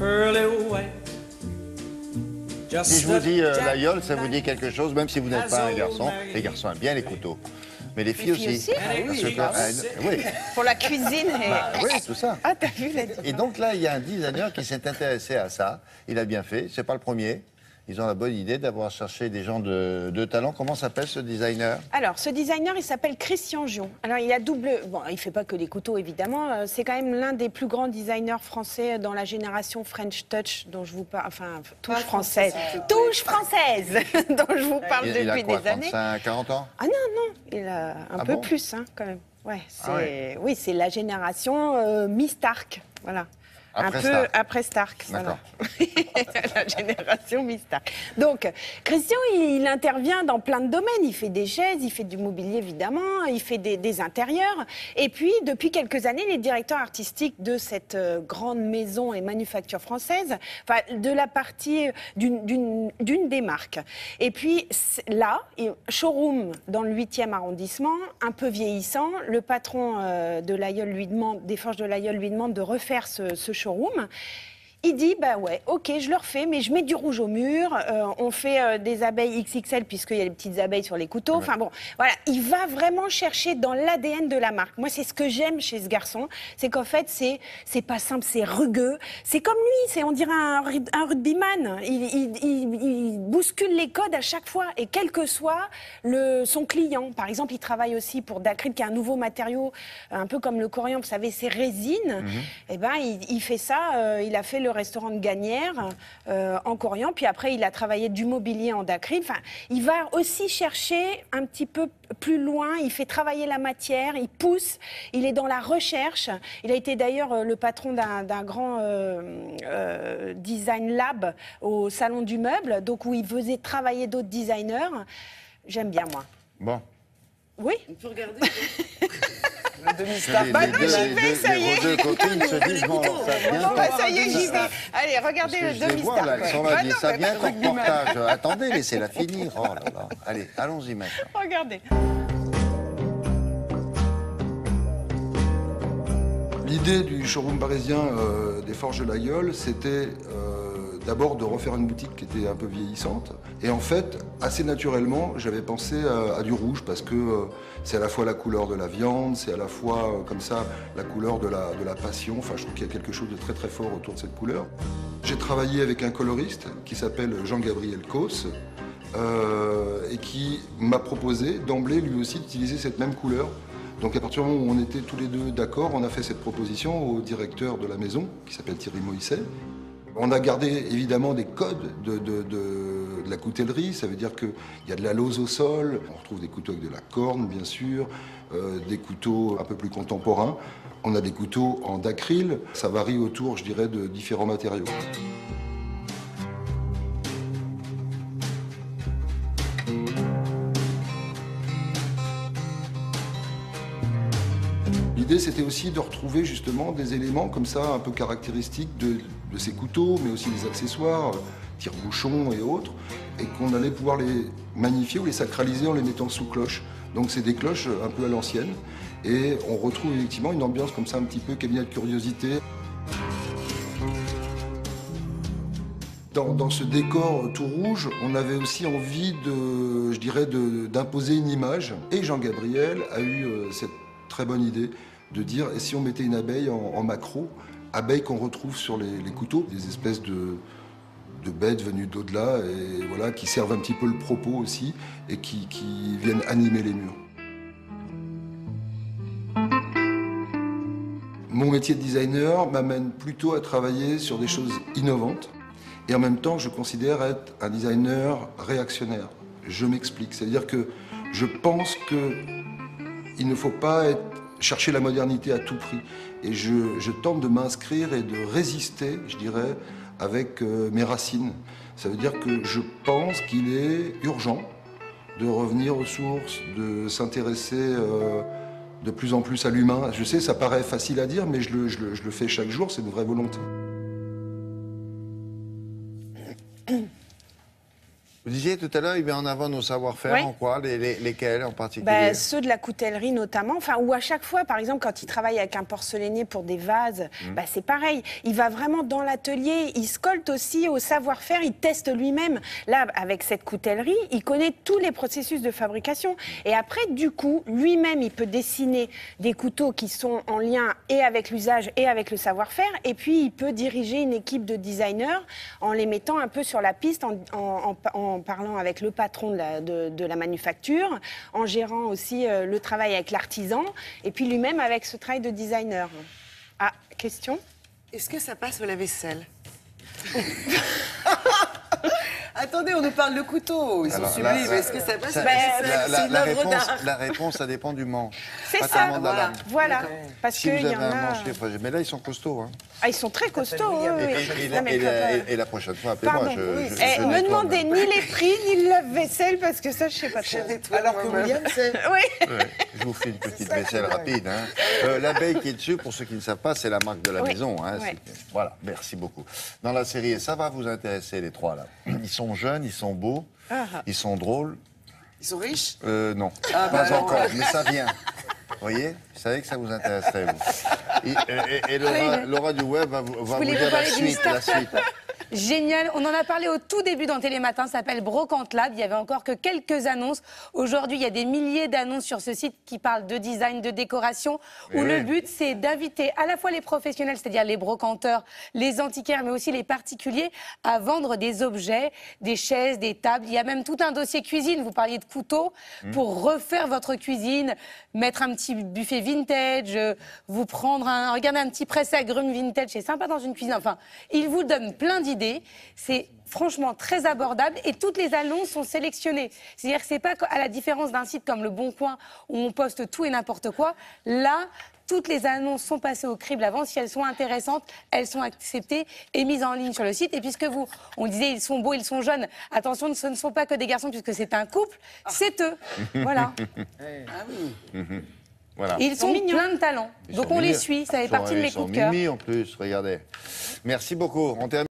pearly white. Si je vous dis l'aïeul, ça vous dit quelque chose, même si vous n'êtes pas un garçon. Les garçons aiment bien les couteaux. Mais les filles aussi. Oui. Pour la cuisine et... Oui, tout ça. Ah, t'as vu la différence. Et donc là, il y a un designer qui s'est intéressé à ça. Il a bien fait. C'est pas le premier. Ils ont la bonne idée d'avoir cherché des gens de talent. Comment s'appelle ce designer? Alors, ce designer, il s'appelle Christian Gion. Alors, il a double... Bon, il fait pas que des couteaux, évidemment. C'est quand même l'un des plus grands designers français dans la génération French Touch, dont je vous parle... Enfin, touche française. Touche française dont je vous parle depuis il a quoi, des années. 35, 40 ans? Ah non, non, il a un peu plus, hein, quand même. Ouais, c'est... Oui, c'est la génération mi-Stark, voilà. Après peu Stark. après Stark, D'accord. voilà. La génération mi-Stark. Donc, Christian, il intervient dans plein de domaines. Il fait des chaises, il fait du mobilier, évidemment, il fait des intérieurs. Et puis, depuis quelques années, il est directeur artistique de cette grande maison et manufacture française, enfin, de la partie d'une des marques. Et puis, là, showroom dans le 8e arrondissement, un peu vieillissant. Le patron de l'Aïeul lui demande, des Forges de l'Aïeul lui demande de refaire ce showroom. Il dit, bah ouais, ok, je le refais, mais je mets du rouge au mur, on fait des abeilles XXL, puisqu'il y a les petites abeilles sur les couteaux. Enfin bon, voilà, il va vraiment chercher dans l'ADN de la marque. Moi, c'est ce que j'aime chez ce garçon, c'est qu'en fait, c'est pas simple, c'est rugueux. C'est comme lui, on dirait un rugbyman. Il bouscule les codes à chaque fois, et quel que soit son client. Par exemple, il travaille aussi pour Dacryl, qui est un nouveau matériau, un peu comme le coriandre, vous savez, c'est résine. Et ben, il fait ça, il a fait le restaurant de Gagnères en coriandre, puis après il a travaillé du mobilier en Dacryl. Enfin, il va aussi chercher un petit peu plus loin, il fait travailler la matière, il pousse, il est dans la recherche. Il a été d'ailleurs le patron d'un grand design lab au Salon du Meuble, donc où il faisait travailler d'autres designers. J'aime bien, moi. Bon. Oui. On peut regarder. Le demi-star. Bah non, j'y vais, ça y est. Vos deux copines se disent, bon, ça vient. Bon, bah, ça y est, j'y vais. Allez, regardez le demi-star. Elles sont là, disent, ça vient comme reportage. Attendez, laissez-la finir. Oh là là. Allez, allons-y maintenant. Regardez. L'idée du showroom parisien des Forges de l'Aïeul, c'était d'abord de refaire une boutique qui était un peu vieillissante. Et en fait, assez naturellement, j'avais pensé à du rouge parce que c'est à la fois la couleur de la viande, c'est à la fois comme ça la couleur de la passion. Enfin, je trouve qu'il y a quelque chose de très très fort autour de cette couleur. J'ai travaillé avec un coloriste qui s'appelle Jean-Gabriel Causse et qui m'a proposé d'emblée lui aussi d'utiliser cette même couleur. Donc à partir du moment où on était tous les deux d'accord, on a fait cette proposition au directeur de la maison, qui s'appelle Thierry Moïsset. On a gardé évidemment des codes de la coutellerie, ça veut dire qu'il y a de la lose au sol, on retrouve des couteaux avec de la corne bien sûr, des couteaux un peu plus contemporains. On a des couteaux en dacryl, ça varie autour, je dirais, de différents matériaux. L'idée, c'était aussi de retrouver justement des éléments comme ça, un peu caractéristiques de ces couteaux, mais aussi des accessoires, tire-bouchons et autres, et qu'on allait pouvoir les magnifier ou les sacraliser en les mettant sous cloche. Donc c'est des cloches un peu à l'ancienne, et on retrouve effectivement une ambiance comme ça, un petit peu cabinet de curiosité. Dans ce décor tout rouge, on avait aussi envie je dirais, d'imposer une image. Et Jean-Gabriel a eu cette très bonne idée de dire, et si on mettait une abeille en macro, abeille qu'on retrouve sur les couteaux, des espèces de bêtes venues d'au-delà, et voilà, qui servent un petit peu le propos aussi, et qui viennent animer les murs. Mon métier de designer m'amène plutôt à travailler sur des choses innovantes, et en même temps, je considère être un designer réactionnaire. Je m'explique, c'est-à-dire que je pense qu'il ne faut pas chercher la modernité à tout prix. Et je tente de m'inscrire et de résister, je dirais, avec mes racines. Ça veut dire que je pense qu'il est urgent de revenir aux sources, de s'intéresser de plus en plus à l'humain. Je sais, ça paraît facile à dire, mais je le fais chaque jour, c'est une vraie volonté. Vous disiez tout à l'heure, il met en avant nos savoir-faire Oui. en quoi lesquels en particulier? Ceux de la coutellerie notamment, enfin, ou à chaque fois, par exemple, quand il travaille avec un porcelainier pour des vases, c'est pareil. Il va vraiment dans l'atelier, il scolte aussi au savoir-faire, il teste lui-même. Là, avec cette coutellerie, il connaît tous les processus de fabrication. Et après, du coup, lui-même, il peut dessiner des couteaux qui sont en lien et avec l'usage et avec le savoir-faire. Et puis, il peut diriger une équipe de designers en les mettant un peu sur la piste, en parlant avec le patron de la manufacture, en gérant aussi le travail avec l'artisan, et puis lui-même avec ce travail de designer. Ah, question? Est-ce que ça passe au lave-vaisselle? Attendez, on nous parle de couteau. Ils sont sublimes. Est-ce que ça passe au lave-vaisselle? C'est une œuvre d'art. La réponse, ça dépend du manche. C'est pas ça, tellement de la lame. voilà. Parce Si qu'il vous y avez en un a... manche, mais là, ils sont costauds. Hein. Ah, ils sont très costauds, oui, oui. Non, mais Et la prochaine fois, appelez-moi. pardon. Je Me nettoie, demandez même. ni les prix, ni le lave-vaisselle, parce que ça, je sais pas trop. Alors combien c'est? Oui. Ouais, je vous fais une petite vaisselle rapide. Hein. L'abeille qui est dessus, pour ceux qui ne savent pas, c'est la marque de la Oui. maison. Hein. Ouais. Voilà, merci beaucoup. Dans la série, et ça va vous intéresser, les trois, là. Ils sont jeunes, ils sont beaux, ils sont drôles. Ils sont riches? Non, Ah, pas bah, encore, mais ça vient. Vous voyez? Je savais que ça vous intéresserait, vous. Et Laura du Web va vous voulais dire vous parler d'une la start-up. suite. Génial, on en a parlé au tout début dans Télématin, ça s'appelle Brocante Lab, il y avait encore que quelques annonces. Aujourd'hui, il y a des milliers d'annonces sur ce site qui parlent de design, de décoration, où le but c'est d'inviter à la fois les professionnels, c'est-à-dire les brocanteurs, les antiquaires, mais aussi les particuliers, à vendre des objets, des chaises, des tables. Il y a même tout un dossier cuisine, vous parliez de couteaux, pour refaire votre cuisine, mettre un petit buffet vintage, vous prendre regardez un petit presse-agrumes vintage, c'est sympa dans une cuisine. Enfin, ils vous donnent plein d'idées. C'est franchement très abordable et toutes les annonces sont sélectionnées. C'est-à-dire que c'est pas à la différence d'un site comme Le Bon Coin où on poste tout et n'importe quoi. Là, toutes les annonces sont passées au crible avant. Si elles sont intéressantes, elles sont acceptées et mises en ligne sur le site. Et puisque on disait ils sont beaux, ils sont jeunes, attention, ce ne sont pas que des garçons puisque c'est un couple, c'est eux. Voilà. Ah oui. Voilà. Et ils sont mignons. plein de talent. Ils Donc sont on les mignons. suit, ça fait Ils partie de mes sont coups de cœur. mimi en plus, regardez. Merci beaucoup. On termine.